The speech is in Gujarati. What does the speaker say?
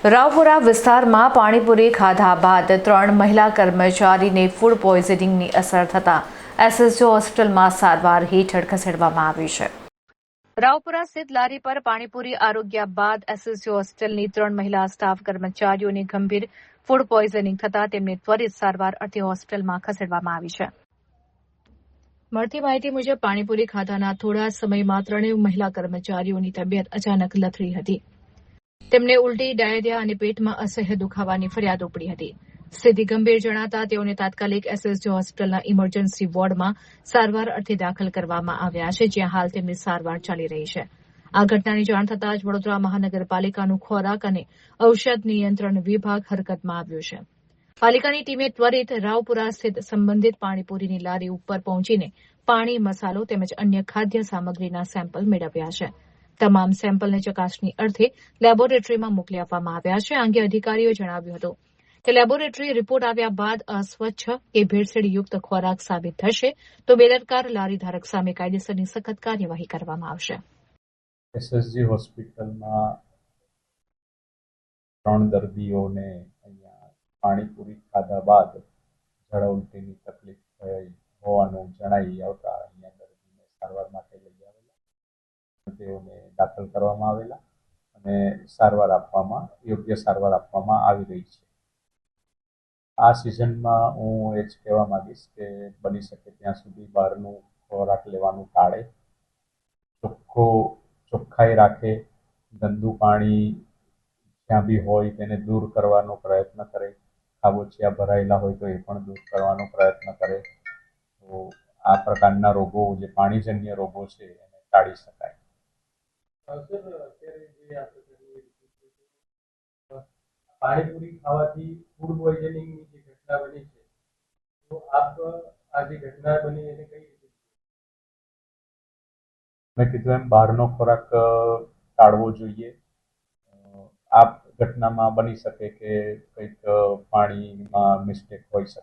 રાવપુરા વિસ્તારમાં પાણીપુરી ખાધા બાદ 3 મહિલા કર્મચારીને ફૂડ પોઈઝનિંગની અસર થતાં એસએસજી હોસ્પિટલમાં સારવાર હેઠળ ખસેડવામાં આવી છે। રાવપુરા સ્થિત લારી પર પાણીપુરી આરોગ્ય બાદ એસએસજી હોસ્પિટલની 3 મહિલા સ્ટાફ કર્મચારીઓને ગંભીર ફૂડ પોઈઝનિંગ થતાં તેમને ત્વરિત સારવાર અર્થે હોસ્પિટલમાં ખસેડવામાં આવી છે। મળતી માહિતી મુજબ પાણીપુરી ખાધાના થોડા સમયમાં 3 મહિલા કર્મચારીઓની તબિયત અચાનક લથડી હતી। તેમને ઉલટી, ડાયરિયા અને પેટમાં અસહ્ય દુખાવાની ફરિયાદ ઉપડી હતી। સ્થિતિ ગંભીર જણાતા તેઓને તાત્કાલિક એસએસજી હોસ્પિટલના ઇમરજન્સી વોર્ડમાં સારવાર અર્થે દાખલ કરવામાં આવ્યા છે, જ્યાં હાલ તેમની સારવાર ચાલી રહી છે। આ ઘટનાની જાણ થતાં જ વડોદરા મહાનગરપાલિકાનું ખોરાક અને ઔષધ નિયંત્રણ વિભાગ હરકતમાં આવ્યું છે। પાલિકાની ટીમે ત્વરિત રાવપુરા સ્થિત સંબંધિત પાણીપુરીની લારી ઉપર પહોંચીને પાણી, મસાલો તેમજ અન્ય ખાદ્ય સામગ્રીના સેમ્પલ મેળવ્યા છે। તમામ સેમ્પલને ચકાસણી અર્થે લેબોરેટરીમાં મોકલી આપવામાં આવ્યા છે। આ અંગે અધિકારીઓએ જણાવ્યું હતું કે લેબોરેટરી રિપોર્ટ આવ્યા બાદ અસ્વચ્છ કે ભેળસેળયુક્ત ખોરાક સાબિત થશે તો બેદરકાર લારી ધારક સામે કાયદેસરની સખત કાર્યવાહી કરવામાં આવશે। એસએસજી હોસ્પિટલમાં 3 દર્દીઓને અહીંયા પાણીપુરી ખાધા બાદ ઝાડા ઉલટીની તકલીફ થઈ હોવાનું જણાઈ આવતા અહીંયા દર્દીને સારવાર માટે લઈ આવેલા, તેઓને દાખલ કરવામાં આવેલા અને યોગ્ય સારવાર આપવામાં આવી રહી છે। આ સિઝનમાં હું એ જ કહેવા માંગીશ કે બની શકે ત્યાં સુધી બહારનું ખોરાક લેવાનું ટાળે, ચોખ્ખાઈ રાખે, ગંદુ પાણી જ્યાં બી હોય તેને દૂર કરવાનો પ્રયત્ન કરે, ખાબોચિયા ભરાયેલા હોય તો એ પણ દૂર કરવાનો પ્રયત્ન કરે, તો આ પ્રકારના રોગો જે પાણીજન્ય રોગો છે એને ટાળી શકાય। પાણીપુરી ખાવાથી ફૂડ પોઈઝનિંગની જે ઘટના બની છે, તો આપ આ જે ઘટના બની એને કઈ રીતે? મેં કીધું એમ બહારનો ખોરાક ટાળવો જોઈએ। આ ઘટનામાં બની શકે કે કંઈક પાણીમાં મિસ્ટેક હોઈ શકે।